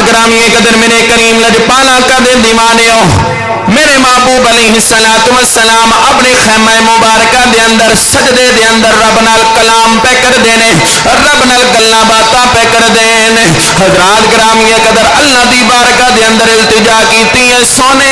گرامی قدر میرے کریم لجپالا کا دے دیوانے ہو میرے محبوب علیہ السلام اپنے خیمہ مبارکہ دے اندر سجدے دے اندر رب نال کلام پہ کر دینے رب نال گلنا باتا پہ کر دینے حضرات گرامی قدر اللہ دی بارکہ دے اندر التجا کیتی ہے سونے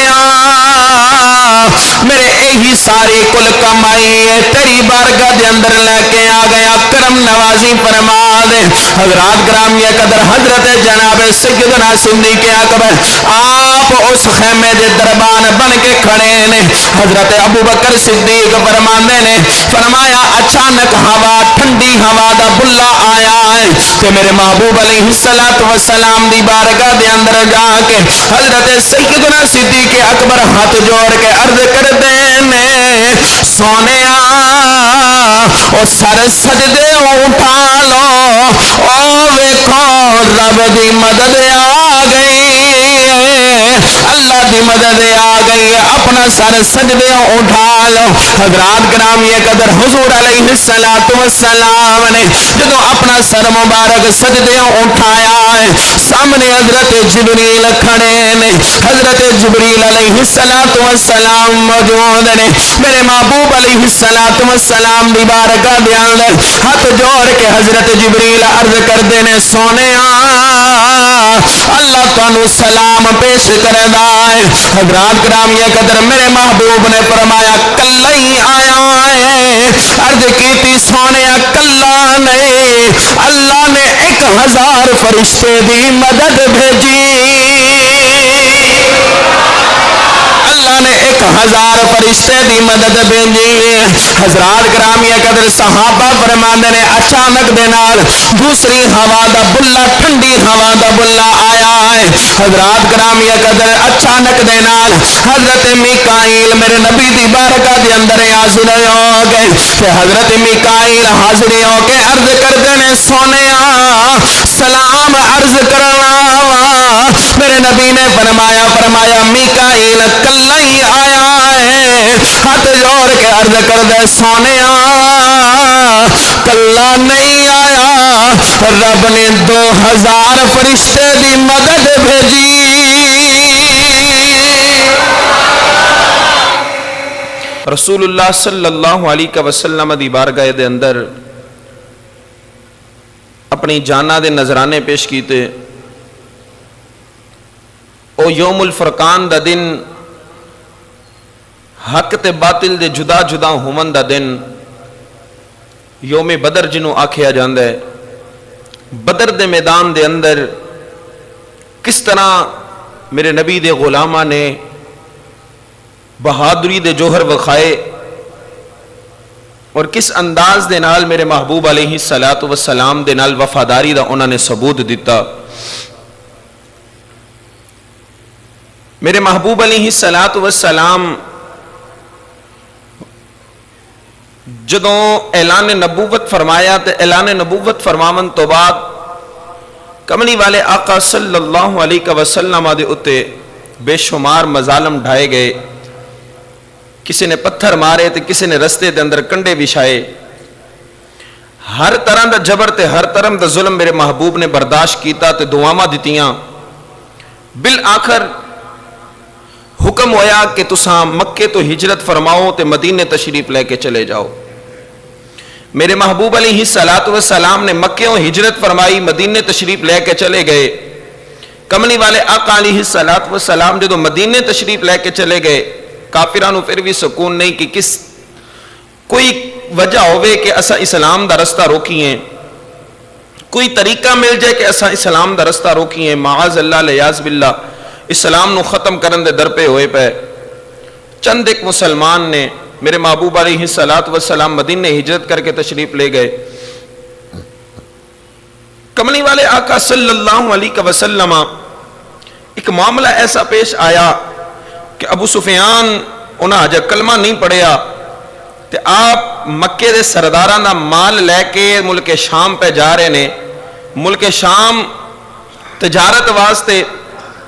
میرے یہی ساری کل کمائی ہے تیری بارگاہ دے اندر لے کے آ گیا کرم نوازی فرما دے حضرات گرامی قدر حضرت جناب سیدنا صدیق اکبر آپ اس خیمے دے دربان بن کے کھڑے نے حضرت ابو بکر صدیق فرماندے نے فرمایا اچانک ہوا ٹھنڈی ہوا دا بلا آیا ہے کہ میرے محبوب علیہ السلام دی بارگاہ دے اندر جا کے حضرت سیدنا صدیق اکبر ہاتھ جوڑ کے عرض کر دینے سونے او سر سجدے اٹھا لو او ویکھو رب دی مدد آ گئی اللہ دی مدد آ گئی اپنا سر سجدے اٹھا لو حضرات گرامی قدر حضور علیہ السلام نے جدو اپنا سر مبارک سجدے اٹھایا ہے سامنے حضرت جبریل کھڑے نے حضرت جبریل علیہ السلام موجود نے میرے محبوب علیہ السلام دی بارگاہ دے اندر ہاتھ جوڑ کے حضرت جبریل عرض کر دینے سونے اللہ تانوں سلام پیش کردا ہے حضرات گرامی قدر میرے محبوب نے فرمایا کلا ہی آیا ہے عرض کیتی سونے کلا نہیں اللہ نے 1000 فرشتے دی مدد بھیجی اللہ نے 1000 فرشتے دی مدد بھیجی حضرات گرامی قدر صحابہ فرماندے نے اچانک دے نال دوسری ہوا دا بلا ٹھنڈی ہوا دا بلا آیا ہے حضرات گرامی قدر اچانک دے نال حضرت میکائیل میرے نبی دی بارگاہ دے اندر حاضر ہو گئے کہ حضرت میکائیل حاضر ہو کے عرض کردے نے سونے سلام عرض کرنا میرے نبی نے فرمایا میکائیل کلا ہی آیا ہے ہاتھ جوڑ کے عرض کر دے سونے کلا نہیں آیا رب نے 2000 فرشتے دی مدد بھیجی رسول اللہ صلی اللہ علیہ وسلم دی بارگاہ دے اندر اپنی جانہ دے نذرانے پیش کیتے او یوم الفرقان دا دن حق تے باطل دے جدا جدا ہومن دا دن یوم بدر جنوں آکھیا جاندا ہے بدر دے میدان دے اندر کس طرح میرے نبی دے غلاماں نے بہادری دے جوہر وکھائے اور کس انداز دے نال میرے محبوب علیہ السلام دے نال وفاداری دا انہوں نے ثبوت دیتا میرے محبوب علیہ السلام جدوں اعلان نبوت فرمایا تے اعلان نبوت فرماون تو بعد کملی والے آقا صلی اللہ علیہ وسلم دے اتے بے شمار مظالم ڈھائے گئے کسی نے پتھر مارے تے کسی نے رستے دے اندر کنڈے بچھائے ہر طرح دا جبر تے ہر طرح دا ظلم میرے محبوب نے برداشت کیتا تے دعاواں دتیاں بالآخر حکم ہویا کہ تساں مکے تو ہجرت فرماؤ تے مدینے تشریف لے کے چلے جاؤ میرے محبوب علیہ السلام نے مکیوں ہجرت فرمائی مدینے تشریف لے کے چلے گئے کملی والے آقا علیہ السلام جدو مدینے تشریف لے کے چلے گئے کافرانو پھر بھی سکون نہیں کہ کس کوئی وجہ ہوئے کہ اسا اسلام دا رستہ روکیے کوئی طریقہ مل جائے کہ اسا اسلام دا رستہ روکیے معاذ اللہ لیاذ باللہ اسلام نو ختم کرن دے در پہ ہوئے پہ چند ایک مسلمان نے میرے محبوب علیہ السلام مدینے ہجرت کر کے تشریف لے گئے کملی والے آقا صلی اللہ علیہ وسلم ایک معاملہ ایسا پیش آیا کہ ابو سفیان انہاں جا کلمہ نہیں پڑھیا تے آپ مکے دے سرداراں دا مال لے کے ملک شام پہ جا رہے نے ملک شام تجارت واسطے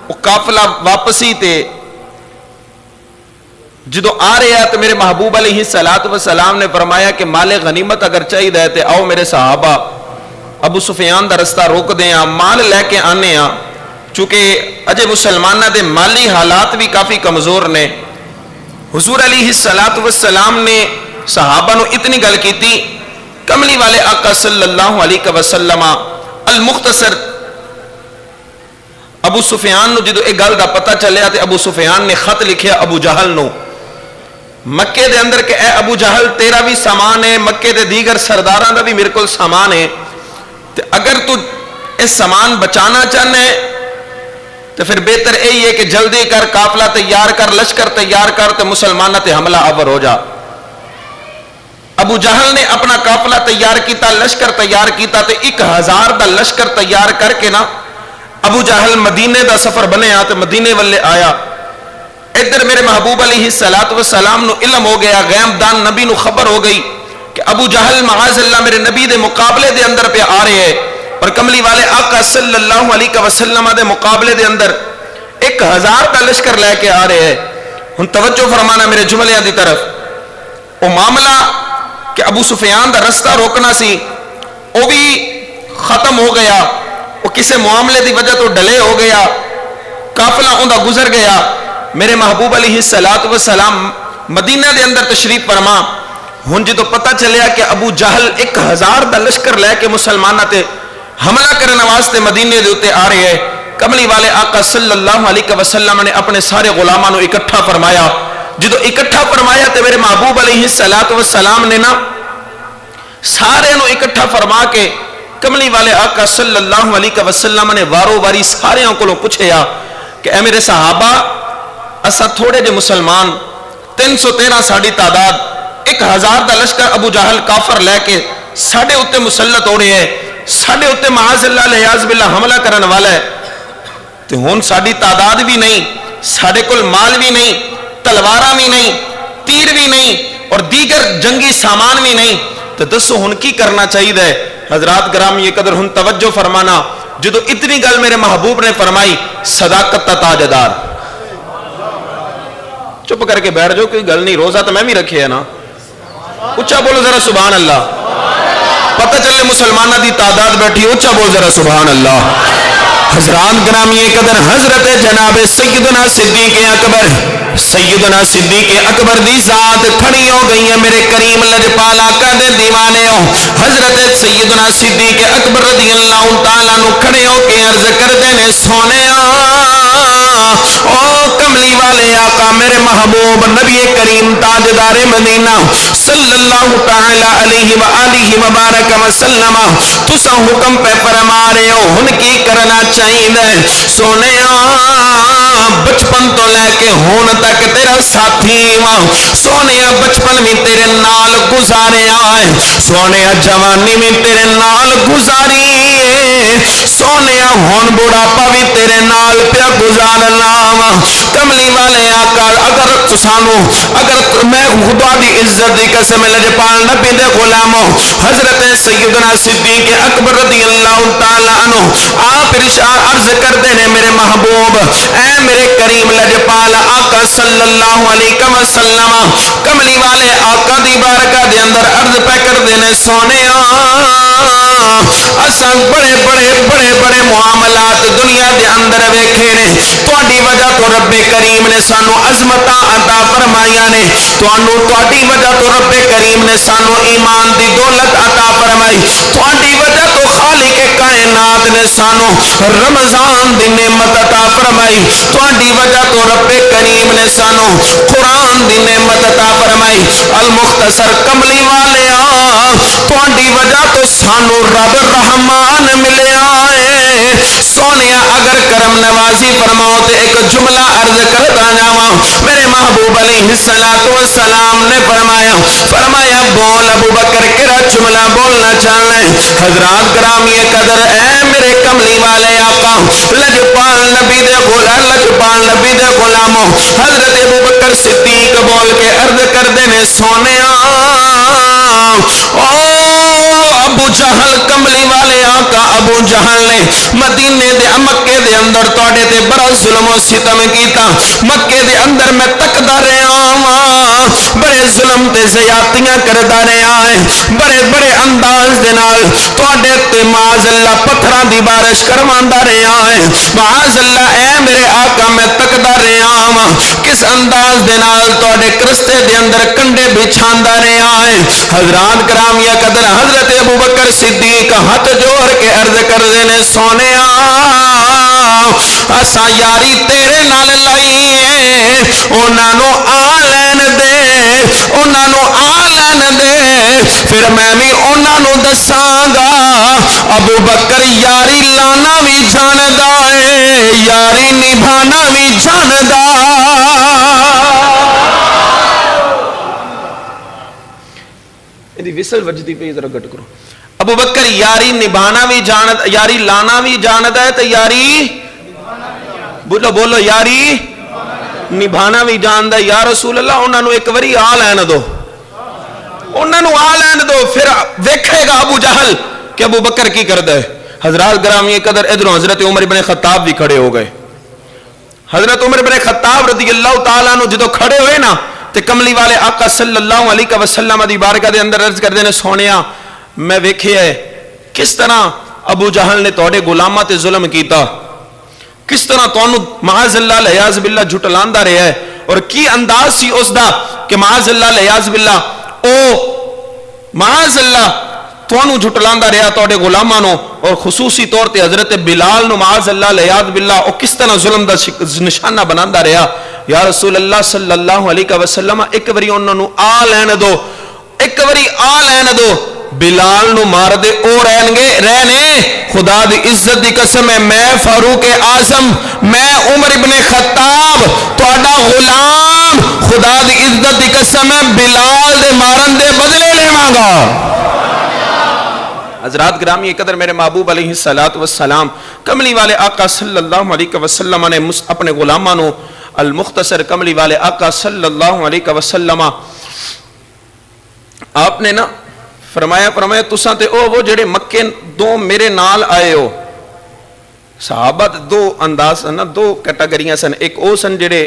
وہ قافلہ واپسی تے جدو آ رہے ہیں تو میرے محبوب علیہ السلام نے فرمایا کہ مال غنیمت اگر چاہیے تے آؤ میرے صحابہ ابو سفیان دا رستہ روک دیں مال لے کے آنے چونکہ اجے مسلمانہ دے مالی حالات بھی کافی کمزور نے، حضور علیہ الصلوۃ والسلام نے صحابہ نو اتنی گل کیتی، کملی والے آقا صلی اللہ علیہ وسلم المختصر ابو سفیان نو جدو ایک گل دا پتہ چلیا تے ابو سفیان نے خط لکھیا ابو جہل نو مکے دے اندر کہ اے ابو جہل تیرا بھی سامان ہے، مکے دے دیگر سرداراں دا بھی میرے کول سامان ہے، تے اگر تو اس سامان بچانا چاہنے تو پھر بہتر یہی ہے کہ جلدی کر، قافلہ تیار کر، لشکر تیار کر تے مسلمانہ تے حملہ آور ہو جا۔ ابو جہل نے اپنا قافلہ تیار کیتا، لشکر تیار کیتا تے 1000 دا لشکر تیار کر کے نا ابو جہل مدینے دا سفر بنیا تے مدینے والے آیا۔ ادھر میرے محبوب علیہ الصلوۃ والسلام نو علم ہو گیا، غیب دان نبی نو خبر ہو گئی کہ ابو جہل معاذ اللہ میرے نبی دے مقابلے دے اندر پہ آ رہے ہیں، اور کملی والے آقا صلی اللہ علیہ وسلم دے مقابلے دے اندر 1000 کا لشکر لے کے آ رہے ہیں۔ ہن توجہ فرمانا میرے جملے دی طرف، وہ معاملہ کہ ابو سفیان دا رستہ روکنا سی وہ بھی ختم ہو گیا، وہ کسے معاملے دی وجہ تو ڈلے ہو گیا، قافلہ اوندا گزر گیا۔ میرے محبوب علیہ الصلوۃ والسلام مدینہ دے اندر تشریف فرما، ہن جدو پتہ چلیا کہ ابو جہل 1000 دا لشکر لے کے مسلمانہ تے حملہ کرنے واسطے مدینے دے اوتے آ رہے ہیں، کملی والے آقا صلی اللہ علیہ وسلم نے اپنے سارے غلاماں نو اکٹھا فرمایا۔ جدو اکٹھا فرمایا تے میرے محبوب علیہ الصلوۃ والسلام نے نا سارے نو اکٹھا فرما کے کملی والے آقا صلی اللہ علیہ وسلم نے وارو واری سارے کو پوچھیا کہ اے میرے صحابہ، اسا تھوڑے جے مسلمان 313 ساڑی تعداد، 1000 دا لشکر ابو جہل کافر لے کے ساڑے اتے مسلط ہو رہے ہیں، ساڑے اتے معاذ اللہ لیاذ باللہ حملہ کرن والا ہے، تو ہون ساڑی تعداد بھی نہیں، ساڑے کل مال بھی نہیں، تلوارہ بھی نہیں، تیر بھی نہیں، اور دیگر جنگی سامان بھی نہیں، تو دسو ہن کی کرنا چاہیے؟ حضرات گرامی یہ قدر ہن توجہ فرمانا، جدو اتنی گل میرے محبوب نے فرمائی، صداقت تا تاجدار، چپ کر کے بیٹھ جاؤ، کوئی گل نہیں، روزہ تو میں بھی رکھے ہے نا، اچھا بولو ذرا سبحان اللہ، پتہ چلے مسلمانہ دی تعداد بیٹھی، اچھا بول ذرا سبحان اللہ۔ حضرات گرامی قدر حضرت جناب سیدنا صدیق اکبر، سیدنا صدیق اکبر دی ذات کھڑی ہو گئی ہے، میرے کریم لجپال آقا دے دیوانے ہو، حضرت سیدنا صدیق اکبر رضی اللہ تعالیٰ نو کھڑے ہو کے عرض کر دینے، سونے او کملی والے آقا میرے محبوب نبی کریم تاجدار مدینہ صلی اللہ تعالیٰ علیہ وآلہ مبارک وسلم، تسا حکم پہ فرما رہے ہو، ہن کی کرنا چاہیے؟ سونے بچپن تو لے کے ہون تک تیرا ساتھی ماں، سونے بچپن بھی تیرے نال گزارے آئے، سونے جوانی بھی تیرے نال گزاری ہے، سونے ہون بڑھاپا بھی تیرے نال پیا گزارنا وا۔ کملی والے آقا اگر تسانو، اگر میں خدا دی عزت دی قسم لجپال نبی دے غلاموں حضرت سیدنا صدیق اکبر رضی اللہ تعالیٰ عنہ آپ ارشاد عرض کر دینے، میرے محبوب اے میرے کریم لجپال آقا صلی اللہ علیہ وسلم، کملی والے آقا دی بارگاہ دے اندر عرض پہ کر دینے، سونے اساں بڑے بڑے بڑے بڑے معاملات دنیا دے اندر ویکھے نے، تواڈی وجہ تو رب کریم نے سانو عظمتاں عطا فرمائیاں نے، تواڈی وجہ تو رب کریم نے سانو ایمان دی دولت عطا فرمائی، تواڈی وجہ تو خالق کائنات نے سانو رمضان دی نعمت عطا فرمائی، تواڈی وجہ تو رب کریم نے سانو قرآن دی نعمت عطا فرمائی، المختصر کملی والے تواڈی وجہ تو سانو رب رحمان ملیا ہے، سونے اگر کرم نوازی فرماؤ تے ایک جملہ عرض کرتا جاواں، میرے محبوب علیہ الصلوۃ والسلام نے فرمایا بول ابو بکر کیڑا جملہ بولنا چاہنا ہے؟ حضرات گرامی قدر اے میرے کملی والے آقا لجپال نبی دے غلاموں حضرت ابو بکر صدیق بول کے عرض کر دینے، سونے ابو جہل کملی والے آقا ابو جہل نے مدینے دے مکے دے اندر توڑے تے بڑا ظلم و ستم کیتا، مکے دے اندر میں تکدا رہا بڑے ظلم تے زیادتیاں کردا رہا ہے، بڑے بڑے انداز دے نال تواڈے تے معاذ اللہ پتھراں دی بارش کرواندا رہا ہے، معاذ اللہ اے میرے آقا میں تکدا رہا ہاں کس انداز دے نال تواڈے کرستے دے اندر کنڈے بچھاندا رہا ہے۔ حضرات گرامی قدر حضرت ابو بکر صدیق ہاتھ جوڑ کے عرض کردے نے سونیا اسا یاری تیرے نال لائی ہے، انہاں نو آ لین دے، انہاں نو آ لین دے، پھر میں بھی انہاں نو دساں گا۔ ابو بکر یاری لانا بھی جاندا ہے، یاری نبھانا بھی جاندا۔ یہ وسل وجدی پہ ذرا گٹ کرو۔ ابو بکر یاری نبھانا بھی جاندا، یاری لانا بھی جاندا ہے تے یاری بولو بولو یاری نبھانا بھی جاندا ہے۔ یا رسول اللہ انہاں نو ایک واری آ لین دو، انہاں نو آ لین دو، پھر ویکھے گا ابو جہل کہ ابو بکر کی کردا ہے۔ حضرات گرامی قدر ادھروں حضرت عمر بن خطاب بھی کھڑے ہو گئے۔ حضرت عمر بن خطاب رضی اللہ تعالیٰ عنہ جدو کھڑے ہوئے نا تے کملی والے آقا صلی اللہ علیہ وسلم دی بارگاہ دے اندر عرض کردے نے سونیا میں ویکھیا ہے کس طرح ابو جہل نے تواڈے غلاماں تے ظلم کیتا، کس طرح تانوں معاذ اللہ لیاذ باللہ جھٹلاندا رہیا ہے، اور کی انداز سی اس دا کہ معاذ اللہ لیاذ باللہ او معاذ اللہ تانوں جھٹلاندا رہیا تواڈے غلاماں نو، اور خصوصی طور تے حضرت بلال نو معاذ اللہ لیاذ باللہ او کس طرح ظلم دا نشانہ بناندا رہیا۔ یا رسول اللہ صلی اللہ علیہ وسلم ایک واری انہاں نو آ لین دو، ایک واری آ لین دو، بلال نو مار دے او رہنے خدا دی عزت دی قسم ہے میں فاروق اعظم میں عمر ابن خطاب تواڈا غلام خدا دی عزت دی قسم ہے بلال دے مارن دے بدلے لیواں گا۔ حضرات گرامی قدر میرے محبوب علیہ السلام کملی والے آقا صلی اللہ علیہ وسلم نے اپنے غلاماں نو المختصر کملی والے آقا صلی اللہ علیہ وسلم آپ نے نا فرمایا تساں تے او وہ جڑے مکے دو میرے نال آئے ہو، صحابہ دو انداز نا دو کیٹیگریاں سن، ایک او سن جڑے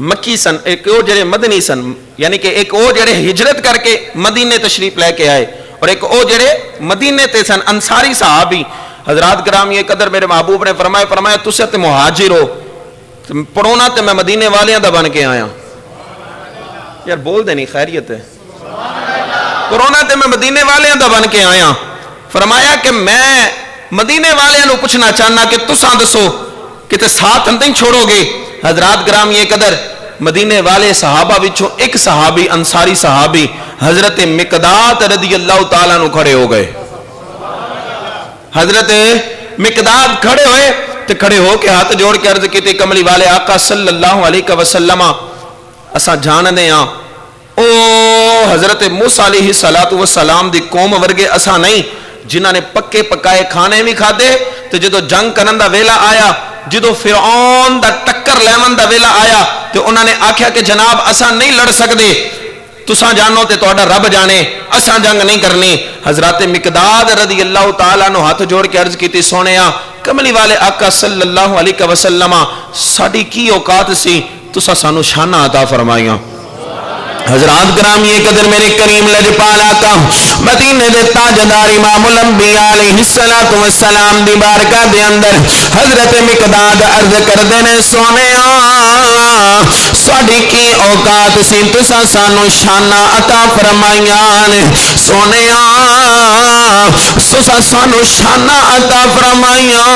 مکی سن، ایک او جڑے مدنی سن، یعنی کہ ایک او جڑے ہجرت کر کے مدینے تشریف لے کے آئے، اور ایک او جڑے مدینے تے سن انصاری صحابی۔ حضرات گرامی قدر میرے محبوب نے فرمایا تساں تے مہاجر ہو، پڑھونا تے میں مدینے والیاں دا بن کے آیا۔ یار بول دے نہیں خیریت ہے، کرونا تے میں مدینے والیاں دا بن کے آیا۔ فرمایا کہ میں مدینے والیاں نو پوچھنا چاہنا کہ تساں دسو کہ تے ساتھ نہیں چھوڑو گے۔ حضرات گرامی قدر مدینے والے صحابہ وچوں ایک صحابی انصاری صحابی حضرت مقداد رضی اللہ تعالیٰ نو کھڑے ہو گئے۔ حضرت مقداد کھڑے ہوئے تے کھڑے ہو کے ہاتھ جوڑ کے عرض کیتی کملی والے آقا صلی اللہ علیہ وسلم اساں جاندے ہاں او حضرت موسیٰ علیہ السلام دی قوم ورگے اساں نہیں جنہاں نے پکے پکائے کھانے بھی کھادے، تے جدو جنگ کرن دا ویلا آیا، جدو فرعون دا ٹکر لیون دا ویلا آیا تے انہاں نے آکھیا کہ جناب اساں نہیں لڑ سکدے، تساں جانو تے تہاڈا رب جانے، اساں جنگ نہیں کرنی۔ حضرت مقداد رضی اللہ تعالیٰ نو ہاتھ جوڑ کے عرض کیتی سونیا کملی والے آقا صلی اللہ علیہ وسلم ساڈی کی اوقات سی، تساں سانو شانہ عطا فرمائیاں۔ حضرات گرامی قدر میرے کریم لجپال آقا مدینے دے تاجدار امام الانبیاء علیہ السلام دی بارگاہ دے اندر حضرت مقداد عرض کردے نے سونیا ساڈی کی اوقات سی تساں سانو شانہ عطا فرمائیاں نے، سونیا تساں سانو شانہ عطا فرمائیاں،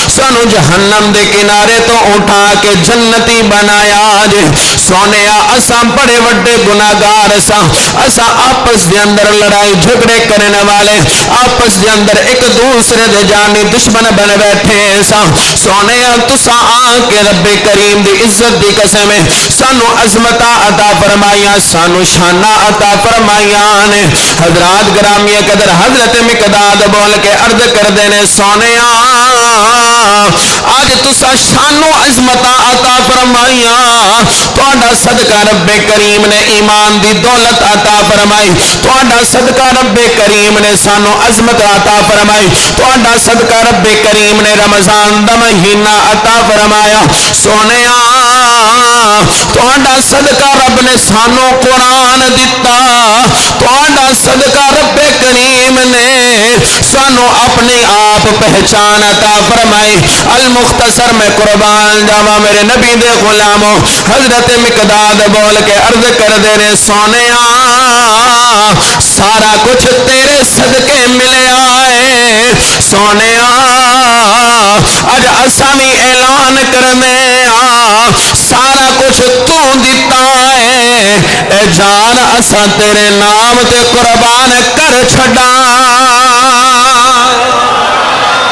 سانو جہنم دے کنارے تو اٹھا کے جنتی بنایا جے، سونیا اساں بڑے وڈے گناہگار اساں آپس دے اندر لڑائی جھگڑے کرنے والے، آپس دے اندر ایک دوسرے دے جانی دشمن بن بیٹھے ساں، سونے تساں آ کے رب کریم دی عزت دی قسم ہے سانو عظمت عطا فرمائیاں، سانو شانہ عطا فرمائیاں نے۔ حضرات گرامی قدر حضرت مقداد بول کے عرض کردے نے سونے آج تساں شانو عظمت عطا فرمائیاں، تہاڈا صدقہ رب کریم نے ایمان دی دولت عطا فرمائی، تہاڈا صدقہ رب کریم نے سانو عظمت عطا فرمائی، تہاڈا صدقہ رب کریم نے رمضان دا مہینہ عطا فرمایا، سونیا تہاڈا صدقہ رب نے سانو قرآن دتا، تہاڈا صدقہ رب کریم نے سانو اپنے آپ پہچان عطا فرمائی۔ المختصر میں قربان جاواں میرے نبی دے غلاموں، حضرت مقداد بول کے عرض کر دے رہے سونیا سارا کچھ تیرے صدقے ملیا ہے، سونیا اج اساں بھی اعلان کرنے سارا کچھ تو دتا ہے، اے جان اساں تیرے نام تے قربان کر چھڈاں،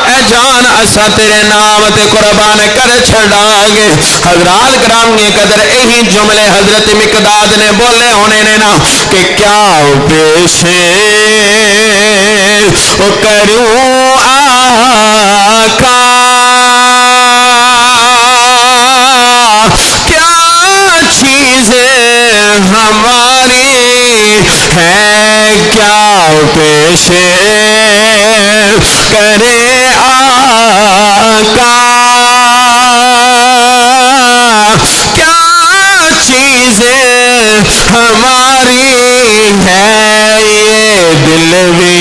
اے جان اساں تیرے نام تے قربان کر چھڑاں گے۔ حضرات گرامی قدر یہی جملے حضرت مقداد نے بولے ہونے نے نا کہ کیا پیشے کروں آقا، کیا چیزیں ہماری ہیں، کیا پیشے کرے آقا، کیا چیزیں ہماری ہیں، یہ دل بھی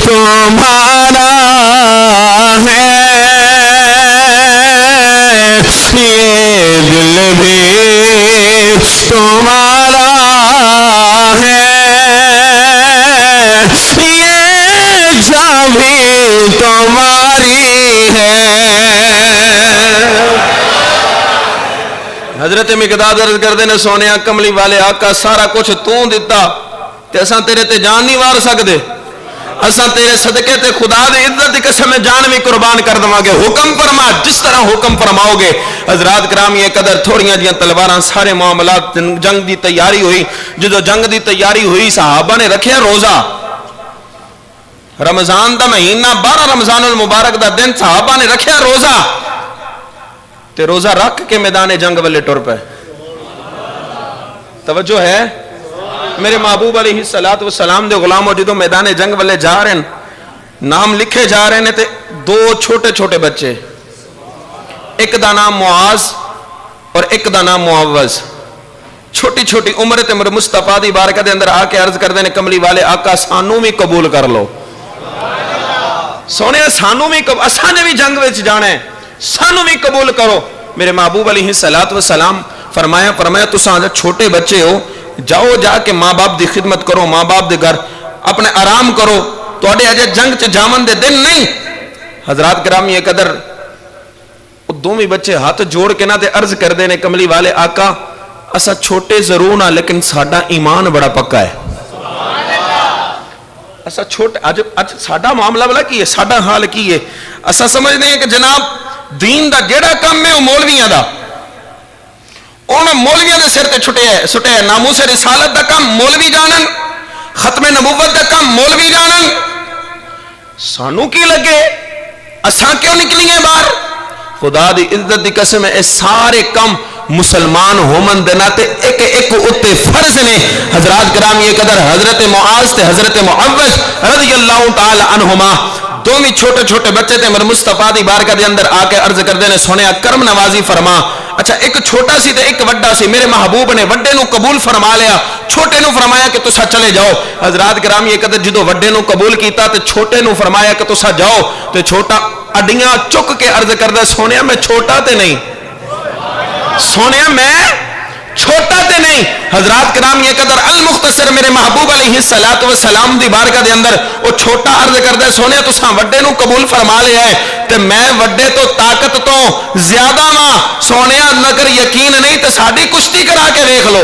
تمہارا ہے، یہ دل بھی تمہارا ہے، یہ جان بھی تمہاری ہے۔ حضرت مقداد عرض کردے نے سونیا کملی والے آقا سارا کچھ تو دیتا تے اساں تیرے تے جان نہیں وار سکدے، اساں تیرے صدقے تے خدا دے عزت دی قسم جان بھی قربان کر دواں گے، حکم فرما جس طرح حکم فرماؤ گے۔ حضرات گرامی قدر تھوڑیاں جیاں تلواراں سارے معاملات جنگ دی تیاری ہوئی، جدو جنگ دی تیاری ہوئی صحابہ نے رکھیا روزہ، رمضان دا مہینہ 12 رمضان المبارک دا دن صحابہ نے رکھیا روزہ، تے روزہ رکھ کے میدان جنگ والے ٹر پے۔ توجہ ہے میرے محبوب علیہ السلام دے غلاموں، جدو میدان جنگ والے جا رہے ہیں نام لکھے جا رہے ہیں تے دو چھوٹے چھوٹے بچے، ایک دا نام معاذ اور ایک دا نام معوذ، چھوٹی چھوٹی عمر تے مصطفیٰ دی بارگاہ دے اندر آ کے عرض کر دینے کملی والے آقا سانو بھی قبول کر لو، سونے سانو بھی اساں نے بھی جنگ وچ جانا ہے، سانو بھی قبول کرو۔ میرے محبوب علیہ السلام فرمایا تساں چھوٹے بچے ہو، جاؤ جا کے ماں باپ دی خدمت کرو، ماں باپ دے گھر اپنے آرام کرو، تواڈے اجے جنگ چ جامن دے دن نہیں۔ حضرات گرامی قدر دوویں بچے ہاتھ جوڑ کے نہ تے عرض کر دے نے کملی والے آقا اسا چھوٹے ضرور نہ لیکن ساڈا ایمان بڑا پکا ہے، اسا چھوٹے اج ساڈا معاملہ والا کی ہے، ساڈا حال کی ہے، اسا سمجھتے ہیں کہ جناب دین دا جیڑا کام ہے وہ مولویاں دا، انہاں مولویاں دے سر تے چھٹے ہے، ناموس رسالت دا کام مولوی جانن، ختم نبوت دا کام مولوی جانن، سانو کی لگے اساں کیوں نکلیے باہر؟ خدا دی عزت دی قسم ہے سارے کام مسلمان ہومن دے ناتے ایک ایک اتے فرض نے۔ حضرات گرامی قدر حضرت معاذ تے حضرت معوذ رضی اللہ تعالی عنہما دومی چھوٹے چھوٹے بچے تے مصطفیٰ دی بارگاہ دے اندر آ کے عرض کردے نے سونیا کرم نوازی فرما۔ اچھا ایک چھوٹا سی تے ایک وڈا سی، میرے محبوب نے وڈے نو قبول فرما لیا، چھوٹے نو فرمایا کہ تسا چلے جاؤ۔ حضرات گرامی قدر جدو وڈے نو قبول کیتا تے چھوٹے نو فرمایا کہ تسا جاؤ، تے چھوٹا اڈیاں چک کے عرض کردہ سونیا میں چھوٹا تے نہیں، سونیا میں چھوٹا تے نہیں۔ حضرات کرام یہ قدر المختصر میرے محبوب علیہ السلام دی بارگاہ دے اندر وہ چھوٹا عرض کردہ سونیا تساں وڈے نو قبول فرما لیا ہے تے میں وڈے تو طاقت تو زیادہ ماں، سونیا نگر یقین نہیں تے ساڑی کشتی کرا کے دیکھ لو،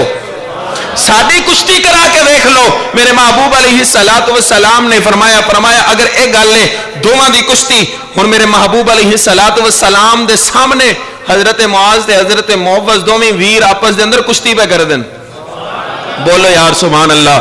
ساڑی کشتی کرا کے دیکھ لو۔ میرے محبوب علیہ السلام نے فرمایا اگر ایک گل ہے دوواں دی کشتی، اور میرے محبوب علیہ السلام دے سامنے حضرت معاذ تے حضرت معوذ دوویں ویر آپس دے اندر کشتی پہ کر دیں، بولو یار سبحان اللہ۔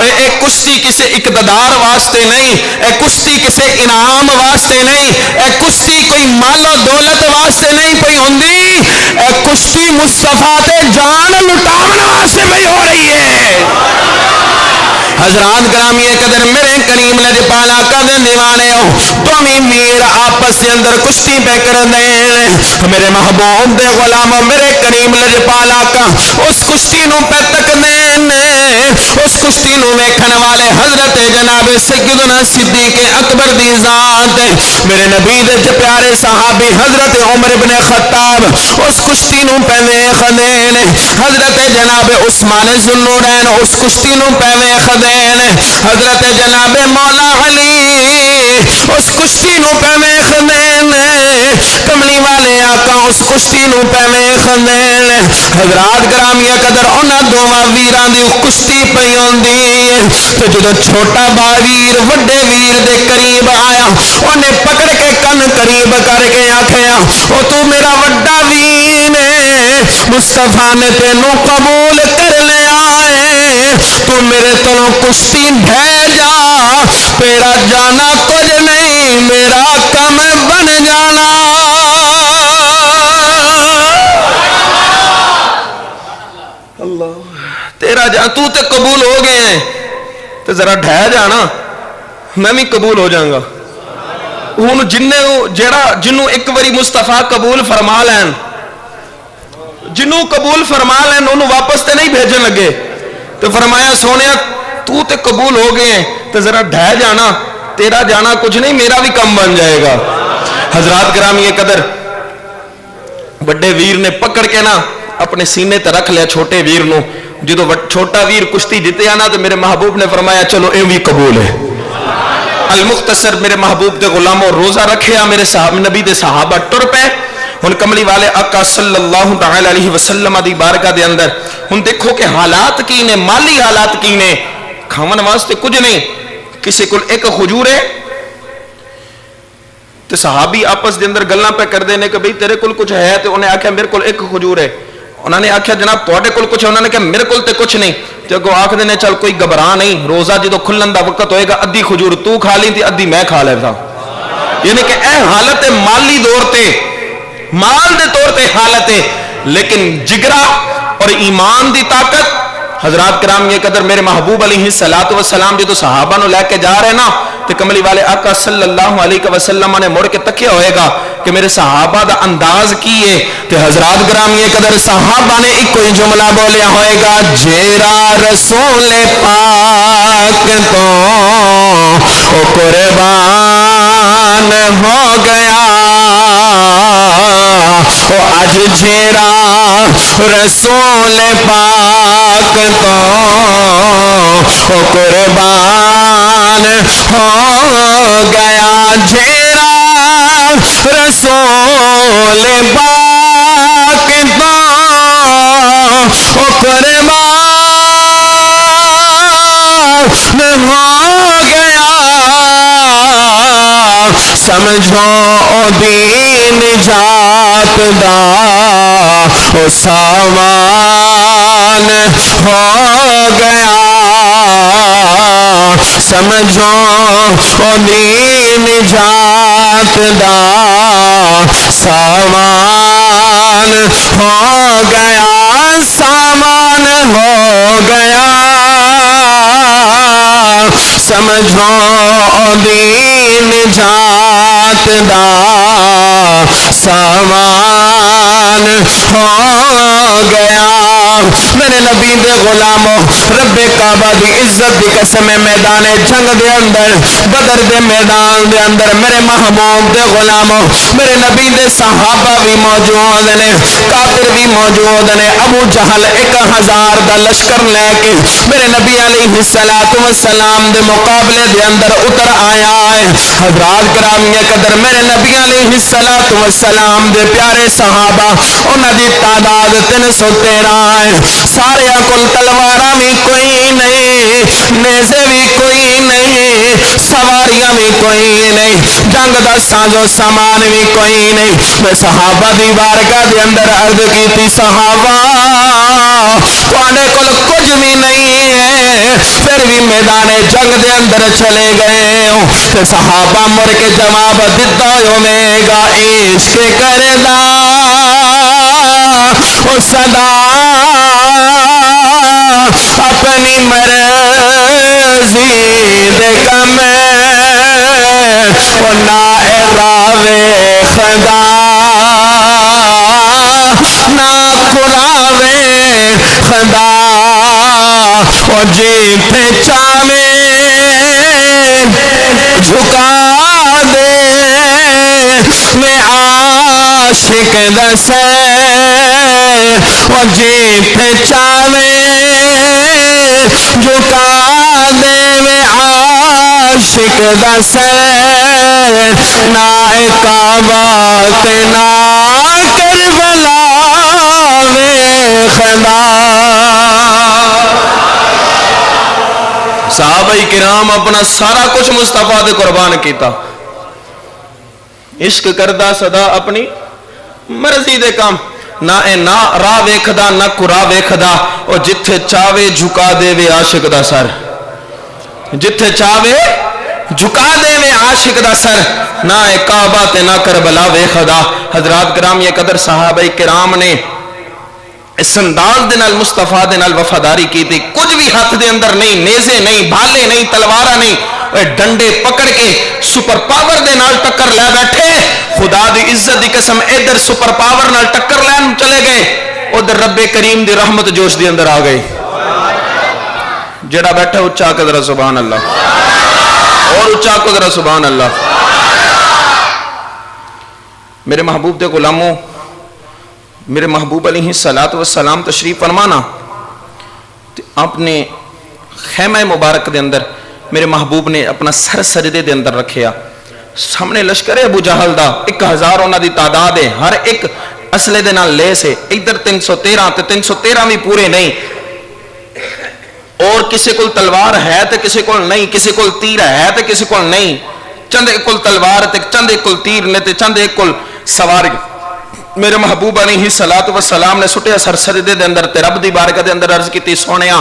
اے کشتی کسے اقتدار واسطے نہیں، اے کشتی کسے انعام واسطے نہیں، اے کشتی کوئی مال و دولت واسطے نہیں پئی ہوندی، اے کشتی مصطفیٰ تے جان لٹاون واسطے پئی ہو رہی ہے۔ حضرات گرامی قدر میرے کریم لجپال آقا دے دیوانے ہو دومی ویر آپس کے اندر کشتی پہ کر دیں میرے محبوب دے غلام میرے کریم لجپال آقا اس کشتی نو پہ تک دیں اس کشتی نو ویکھن والے حضرت جناب سیدنا صدیق اکبر دی ذات میرے نبی دے پیارے صحابی حضرت عمر بن خطاب اس کشتی نو پہ ویکھ دین حضرت جناب عثمان ذوالنورین اس کشتی نو پہ ویکھ دین حضرت جناب مولا علی اس کشتی نو پہ ویکھ دین کملی والے آقا اس کشتی نو پہ ویکھ دین حضرات گرامی قدر انہاں دوواں ویراں دی کشتی پئی ہوندی تے جدوں چھوٹا با ویر وڈے ویر دے قریب آیا انہیں پکڑ کے کن قریب کر کے آکھیا او تو میرا وڈا ویر ہے مصطفیٰ نے تینوں قبول کر لیا ہے تو میرے تلوں کشتی ڈھہ جا تیرا جانا کچھ نہیں میرا کم بن جانا اللہ تیرا جان تو تے قبول ہو گئے ہیں تو ذرا ڈھہ جانا میں بھی قبول ہو جاؤں گا ہوں جنوں ایک باری مصطفیٰ قبول فرما لین جنوں قبول فرما لین انہوں واپس تے نہیں بھیجن لگے تو فرمایا سونے تو تے قبول ہو گئے ہیں تو ذرا ڈھہ جانا تیرا جانا کچھ نہیں میرا بھی کم بن جائے گا حضرات گرامی قدر بڑے ویر نے پکڑ کے نا اپنے سینے تے رکھ لیا چھوٹے ویر نو جدو چھوٹا ویر کشتی جیتے آنا تو میرے محبوب نے فرمایا چلو اے بھی قبول ہے المختصر میرے محبوب دے غلاموں روزہ رکھیا میرے صحابہ نبی دے صحابہ ٹر پہ ہن کملی والے آقا صلی اللہ تعالی علیہ وسلم دی بارگاہ دے اندر ہن دیکھو کہ حالات کی نے مالی حالات کی نے کھاون واسطے کچھ نہیں کسی کو ایک کھجور ہے تو صحابی آپس دے اندر گلاں پہ کر دینے کہ بھئی تیرے کول کچھ ہے تو انہیں آکھیا میرے کول ایک کھجور ہے انہوں نے آکھیا جناب تواڈے کول کچھ ہے انہوں نے کہا میرے کول تے کچھ نہیں تے اگوں آکھ دینے چل کوئی گھبرا نہیں روزہ جدوں کھلن دا وقت ہوئے گا ادھی کھجور تو کھا لی تے ادھی میں کھا لیتا یعنی کہ اے حالت مالی دور تے مال دے طور تے حالت ہے لیکن جگرا اور ایمان دی طاقت حضرات کرام یہ قدر میرے محبوب علیہ السلام جدو صحابہ نو لے کے جا رہے نا تو کملی والے آقا صلی اللہ علیہ وسلم نے مڑ کے تکیا ہوئے گا کہ میرے صحابہ دا انداز کی ہے تو حضرات کرام یہ قدر صحابہ نے ایک کوئی جملہ بولیا ہوئے گا جیرا رسول پاک تو قربان ہو گیا آج جیرا رسول پاک تو قربان ہو گیا جیرا رسول پاک تو قربان ہو گیا سمجھو دین جات دا او سامان ہو گیا سمجھو دین جات دا سامان ہو گیا سامان ہو گیا سمجھو دین جات دا سامان ہو گیا میرے نبی دے غلاموں رب کعبہ دی عزت دی قسم میدان جنگ دے اندر بدر دے میدان دے اندر میرے محبوب دے غلاموں میرے نبی دے صحابہ بھی موجود نے کافر بھی موجود نے ابو جہل 1000 دا لشکر لے کے میرے نبی علیہ السلام دے مقابلے دے اندر اتر آیا ہے حضرات کرام یہ قدر میرے نبی علیہ السلام دے پیارے صحابہ انہاں دی تعداد 313 ہے سارے کول تلواراں بھی کوئی نہیں نیزے بھی کوئی نہیں سواریاں بھی کوئی نہیں جنگ دا ساز و سامان بھی کوئی نہیں میں صحابہ دی بارگاہ دے اندر عرض کیتی صحابہ تواڈے کول کچھ بھی نہیں ہے پھر بھی میدان جنگ دے اندر چلے گئے ہو تے صحابہ مر کے جواب دتا ہوے گا عشق کردا او صدا اپنی مرضی دے کم او نا راوے خدا نا قراوے خدا او جیتے چاوے جھکا دے میں عاشق دا سیر او جیتے چاوے جھکا دے میں عاشق دا سیر نا کعبہ تے نا کربلا وے خدا. صحابہ کرام اپنا سارا کچھ مصطفیٰ دے قربان کیتا. عشق کردہ صدا اپنی مرضی دے کام نہ اے نہ راہ ویکھدا نہ قرا ویکھدا او جتھے چاوے جھکا دے وے عاشق دا سر جتھے چاوے جھکا دے وے عاشق دا سر نہ اے کعبہ تے نہ کربلا ویکھدا. حضرات کرام یہ قدر صحابہ کرام نے اس انداز دے نال مصطفیٰ دے نال وفاداری کی تھی. کچھ بھی ہاتھ دے اندر نہیں نیزے نہیں بھالے نہیں تلوارہ نہیں ڈنڈے پکڑ کے سپر پاور دے نال ٹکر لے بیٹھے. خدا دی عزت دی قسم ادھر سپر پاور نال ٹکر لین چلے گئے ادھر رب کریم دی رحمت جوش دی اندر آ گئی. جڑا بیٹھا اچھا کے ذرا سبحان اللہ اور اچھا کو ذرا سبحان اللہ. میرے محبوب دے غلاموں میرے محبوب علیہ السلام تشریف فرمانا اپنے خیمہ مبارک دے اندر میرے محبوب نے اپنا سر سجدے دے اندر رکھیا. سامنے لشکر ابو جہل دا 1000 انہاں دی تعداد ہے ہر ایک اسلحے دے نال لیس ہے. ادھر 313 تے 313 بھی پورے نہیں اور کسی کول تلوار ہے تے کسی کول نہیں کسی کول تیر ہے تے کسی کول نہیں. چند ایک کول تلوار تے چند ایک کول تیر نے تے چند ایک کول سواری. میرے محبوب علیہ السلام نے سٹیا سر سجدے دے اندر تے رب دی بارگاہ دے اندر عرض کیتی سونیا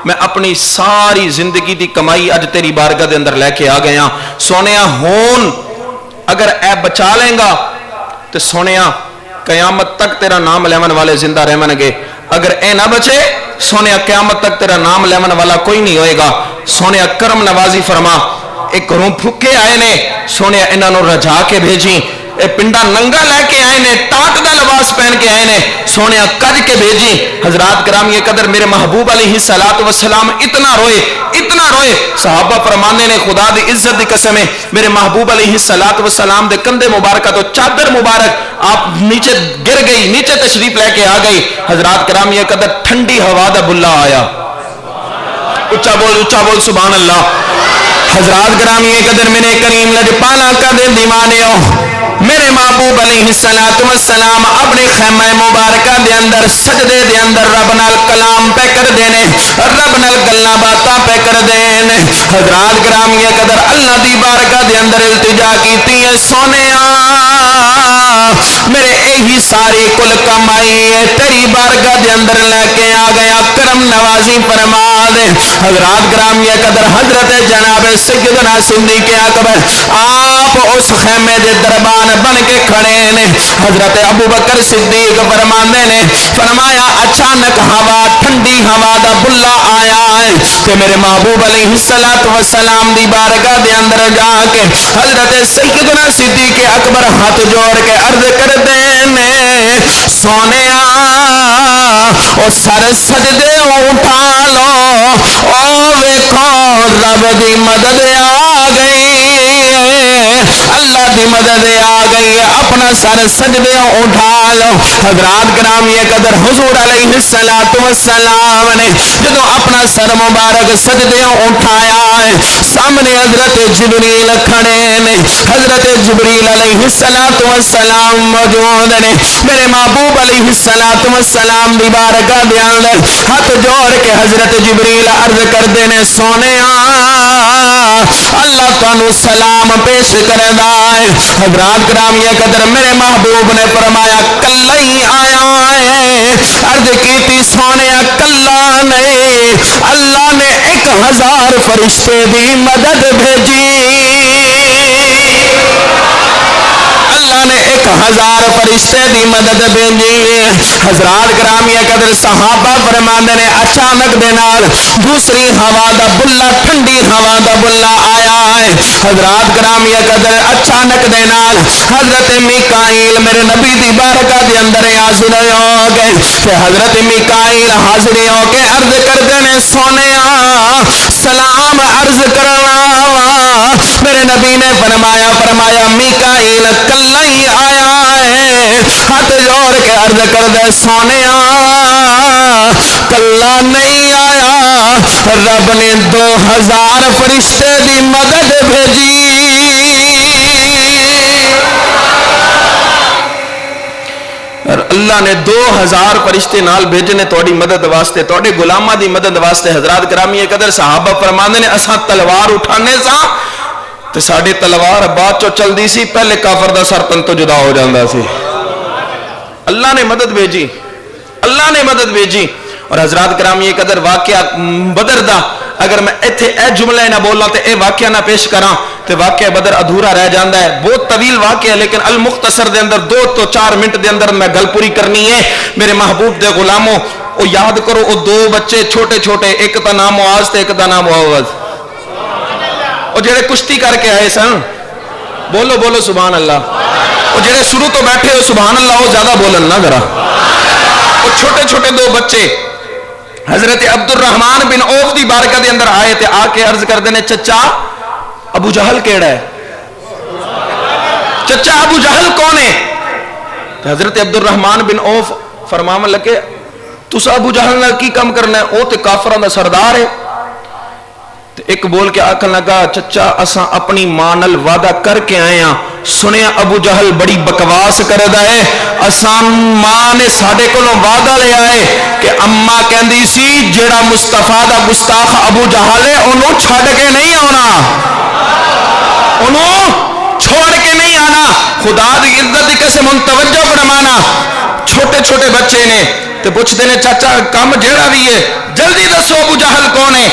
میں اپنی ساری زندگی دی کمائی اج تیری بارگاہ دے اندر لے کے آ گیا. سونیا ہون اگر اے بچا لیں گا تے سونیا قیامت تک تیرا نام لیون والے زندہ رہن گے. اگر اے نہ بچے سونیا قیامت تک تیرا نام لیون والا کوئی نہیں ہوئے گا. سونیا کرم نوازی فرما. ایک گھروں پھکے آئے نے سونیا انہاں نوں رجا کے بھیجی. اے پنڈا ننگا لے کے آئے نے ٹاٹ دا لباس پہن کے آئے نے سونیا کج کے بھیجی. حضرات کرام یہ قدر میرے محبوب علیہ السلام اتنا روئے صحابہ فرمانے نے خدا دی عزت دی قسم ہے میرے محبوب علیہ السلام دے کندھے مبارکہ تو چادر مبارک آپ نیچے گر گئی نیچے تشریف لے کے آ گئی. حضرات کرام یہ قدر ٹھنڈی ہوا دا بلا آیا. اچھا بول سبحان اللہ. حضرات کرام یہ قدر میرے کریم لجپالا کا دے دیوانے ہو میرے محبوب علیہ السلام اپنے خیمہ مبارکہ دے اندر سجدے دے اندر رب نال کلام پہ کر دینے رب نال گلنا باتا پہ کر دینے. حضرات کرام یہ قدر اللہ دی بارگاہ دے اندر التجا کیتی ہے سونیا میرے یہی ساری کل کمائی تیری بارگاہ دے اندر لے کے آ گیا کرم نوازی فرما دے. حضرات کرام یہ قدر حضرت جناب سیدنا صدیق اکبر آپ اس خیمے دے دربان بن کے کھڑے نے. حضرت ابو بکر صدیق فرماندے نے فرمایا اچانک ہوا ٹھنڈی ہوا دا بلا آیا ہے کہ میرے محبوب علیہ السلام دی بارگاہ دے اندر جا کے حضرت سیدنا صدیق اکبر ہاتھ جوڑ کے عرض کر دے نے سونیا او سر سجدے اٹھا لو او ویکھو رب دی مدد آ گئی اللہ دی مدد آ گئی اپنا سر سجدے اٹھا لو. حضرات کرام یہ قدر حضور علیہ السلام نے جدو اپنا سر مبارک سجدے اٹھایا ہے سامنے حضرت جبریل کھڑے نے. حضرت جبریل علیہ السلام موجود نے. میرے محبوب علیہ السلام دی بارگاہ دے اندر ہاتھ جوڑ کے حضرت جبریل عرض کر دینے سونیا اللہ تانوں سلام پیش کردا ہے. حضرات کرام یہ قدر میرے محبوب نے فرمایا کلا ہی آیا ہے. عرض کیتی سونیا کلا نہیں اللہ نے 1000 فرشتے دی مدد بھیجی. اللہ نے 1000 فرشتے دی مدد بھیجی. حضرات گرامی قدر صحابہ فرماندے نے اچانک دے نال دوسری ہوا دا بلا ٹھنڈی ہوا دا بلا آیا ہے. حضرات گرامی قدر اچانک دے نال حضرت میکائیل میرے نبی دی بارگاہ دے اندر حاضر ہو گئے. کہ حضرت میکائیل حاضر ہو کے عرض کردے نے سونیا سلام عرض کرنا. میرے نبی نے فرمایا میکائیل کلا ہی آیا ہے. ہاتھ جوڑ کے عرض کردے سونیا کلا نہیں آیا, رب نے 2000 فرشتے دی مدد بھیجی. اللہ نے 2000 فرشتے نال بھیجے نے تہاڈی مدد واسطے, تہاڈے غلاماں دی مدد واسطے. حضرات گرامی قدر صحابہ فرماندے نے اساں تلوار اٹھانے سا تے ساڈی تلوار بعد چوں چلدی سی, پہلے کافر دا سر تن تو جدا ہو جاندا سی. اللہ نے مدد بھیجی, اللہ نے مدد بھیجی. اور حضرات گرامی قدر واقعہ بدر دا اگر میں ایتھے اے جملہ نہ بولاں تے اے واقعہ نہ پیش کراں تے واقعہ بدر ادھورا رہ جاندا ہے. بہت طویل واقعہ ہے لیکن المختصر دے اندر 2 تو 4 منٹ دے اندر میں گل پوری کرنی ہے. میرے محبوب دے غلاموں او یاد کرو, او 2 بچے چھوٹے چھوٹے, ایک دا نام معاذ تے ایک دا نام معوذ, او جڑے کشتی کر کے آئے سن, بولو بولو سبحان اللہ. او جڑے شروع تو بیٹھے ہو سبحان اللہ, او زیادہ بولن نہ ذرا. او چھوٹے چھوٹے 2 بچے حضرت عبد الرحمن بن عوف دی بارگاہ دے اندر آئے تے آ کے عرض کردے نے چچا ابو جہل کیڑا ہے, چچا ابو جہل کون ہے؟ حضرت عبد الرحمن بن عوف فرماون لگے تسا ابو جہل نال کی کام کرنا ہے, او تے کافراں دا سردار ہے. تے ایک بول کے آکھن لگا چچا اساں اپنی ماں نال وعدہ کر کے آئے ہاں, سنیا ابو جہل بڑی بکواس کردا ہے. اساں ماں نے ساڈے کولوں وعدہ لے آئے کہ اما کہندی سی جیڑا مصطفیٰ دا گستاخ ابو جہل ہے اونوں چھڈ کے نہیں آنا, انہوں چھوڑ کے نہیں آنا. خدا دی عزت دی قسم ان توجہ فرمانا. چھوٹے چھوٹے بچے نے تے پوچھتے نے چاچا کام جیڑا بھی ہے جلدی دسو ابو جہل کون ہے.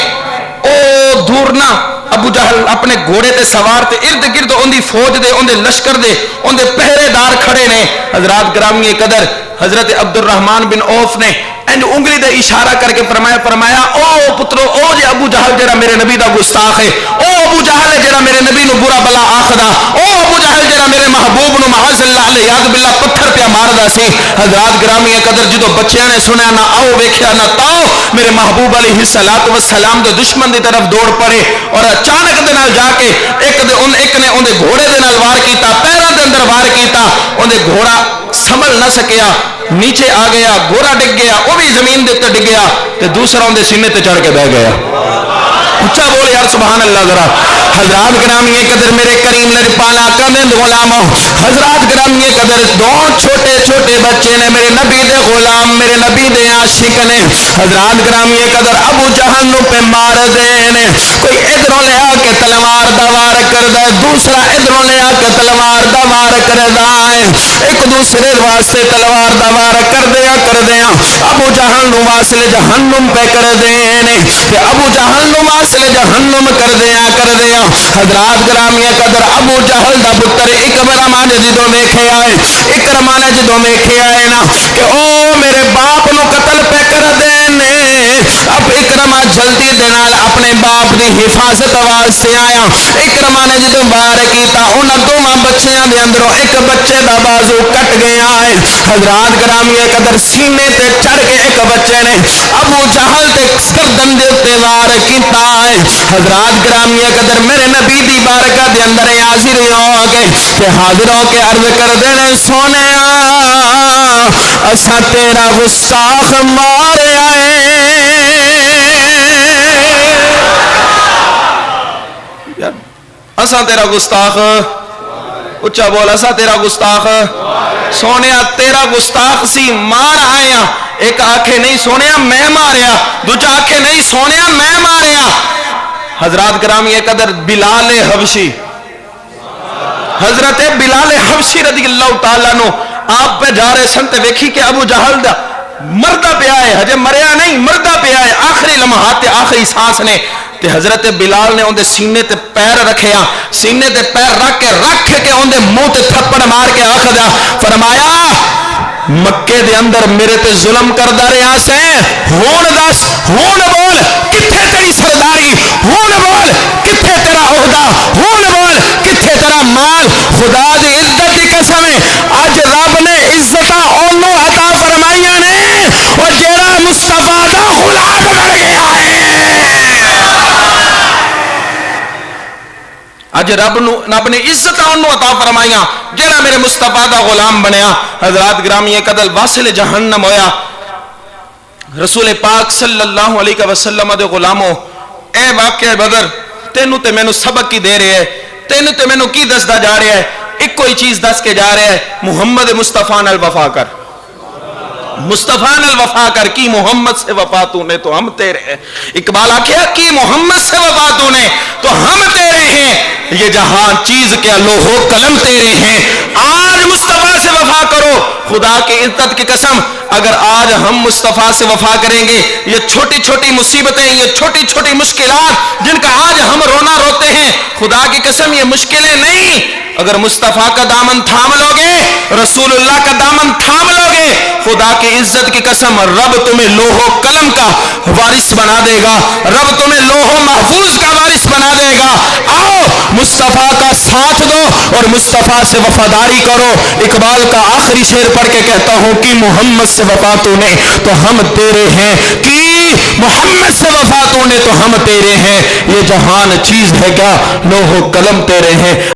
او دور نہ ابو جہل اپنے گھوڑے تے سوار تے ارد گرد ان دی فوج دے, ان دے لشکر دے, ان دے پہرے دار کھڑے نے. حضرات گرامی قدر حضرت عبد الرحمن بن عوف نے اینج انگلی دے اشارہ کر کے فرمایا او پترو او جے ابو جہل جڑا میرے نبی دا گستاخ ہے, او ابو جہل جڑا میرے نبی نو برا بلا آکھدا, او ابو جہل جڑا میرے محبوب نو معاذ اللہ علیہ یاد باللہ پتھر پیا ماردا سی. حضرات گرامی قدر جدو بچیاں نے سنیا نہ آؤ ویکھیا نہ تاؤ, میرے محبوب علیہ الصلوۃ والسلام دے دشمن دی طرف دوڑ پڑے اور اچانک دے نال جا کے ایک نے اون دے گھوڑے دے نال وار کیتا, پیراں دے اندر وار کیتا, اون دے گھوڑا سنبھل نہ سکیا, نیچے آ گیا, گھوڑا ڈگ گیا, وہ بھی زمین دے تے ڈگ گیا تے دوسرا اون دے سینے تے چڑھ کے بیٹھ گیا. اچھا بول یار سبحان اللہ ذرا. حضرات گرامی قدر میرے کریم نے پالا کندے غلاموں, حضرات گرامی قدر 2 چھوٹے چھوٹے بچے نے میرے نبی دے غلام, میرے نبی دے عاشق نے. حضرات گرامی قدر ابو جہل نو پہ مار دے نے, کوئی ادھروں لے آ کے تلوار دا وار کردا ہے, دوسرا ادھروں لے آ کے تلوار دا وار کردا ہے, ایک دوسرے واسطے تلوار دا وار کردیا ابو جہل نو واسلے جہنم پہ کر دے نے, تے ابو جہل نو واسلے جہنم کردیا. حضرات گرامی قدر ابو جہل دا پتر اکرما نے جدوں ویکھیا ہے, اکرما نے جدوں ویکھیا ہے نا کہ او میرے باپ نو قتل پہ کر دے نے, اب اکرما جلدی دے نال اپنے باپ دی حفاظت واسطے آیا. اکرما نے جدوں وار کیتا انہاں دوواں بچیاں دے اندروں ایک بچے دا بازو کٹ گیا ہے. حضرات گرامی قدر سینے تے چڑھ کے ایک بچے نے ابو جہل تے گردن دے تے وار کیتا ہے. حضرات گرامی قدر میرے نبی دی بارگاہ دے اندر حاضر ہو گئے کہ حاضر ہو کے عرض کر دینے سونیا اسا تیرا گستاخ ماریا ہے. اسا تیرا گستاخ, اچھا بول, اسا تیرا گستاخ سونیا تیرا گستاخ سی مار آیا. ایک آنکھیں نہیں سونیا میں ماریا, دوجا آنکھیں نہیں سونیا میں ماریا. حضرات گرامی قدر بلال حبشی, حضرت بلال حبشی رضی اللہ تعالیٰ نو آپ پہ جا رہے سن تے ویکھی کہ ابو جہل دا مردہ پہ آئے ہجے مریا نہیں مردہ پہ آئے آخری لمحات آخری سانس نے تے حضرت بلال نے اندے سینے تے پیر رکھے سینے تے پیر رکھ کے اندے منہ تے تھپڑ مار کے آخدا فرمایا مکے دے اندر میرے تے ظلم کردہ رہا سے ہون دس ہون بول کتھے تیری سرداری ہون بول کتھے تیرا عہدہ ہون بول کتھے تیرا مال خدا دی عزت دی قسم ہے اج رب نے عزتاں اونوں عطا فرمائیاں نے اور جیڑا مصطفیٰ دا غلام بن گیا ہے اج رب نے عزت انہوں عطا فرمائیاں جڑا میرے مصطفیٰ دا غلام بنیا حضرات گرامی قدل واصل جہنم ہویا رسول پاک صلی اللہ علیہ وسلم دے غلاموں اے واقعہ بدر تینوں تے مینوں سبق کی دے رہے ہے تینوں تے مینوں کی دسدا جا رہا ہے ایک کوئی چیز دس کے جا رہا ہے محمد مصطفیٰ نال وفا کر مصطفیٰ نال وفا کر کی محمد سے وفا تو نے تو ہم تیرے ہیں اقبال آکھیا کی محمد سے وفا تو نے تو ہم تیرے ہیں یہ جہاں چیز کیا لوہو قلم تیرے ہیں آج مصطفیٰ سے وفا کرو خدا کی عزت کی قسم اگر آج ہم مصطفیٰ سے وفا کریں گے یہ چھوٹی چھوٹی مصیبتیں یہ چھوٹی چھوٹی مشکلات جن کا آج ہم رونا روتے ہیں خدا کی قسم یہ مشکلیں نہیں اگر مصطفیٰ کا دامن تھام لوگے رسول اللہ کا دامن تھام لوگے خدا کی عزت کی قسم رب تمہیں لوح و قلم کا وارث بنا دے گا رب تمہیں لوح و محفوظ کا وارث بنا دے گا آؤ مصطفیٰ کا ساتھ دو اور مصطفیٰ سے وفاداری کرو اقبال کا آخری شعر پڑھ کے کہتا ہوں کہ محمد سے وفا تو نے تو ہم تیرے ہیں کہ محمد سے وفا تو نے تو ہم تیرے ہیں یہ جہان چیز ہے کیا لوح و قلم تیرے ہیں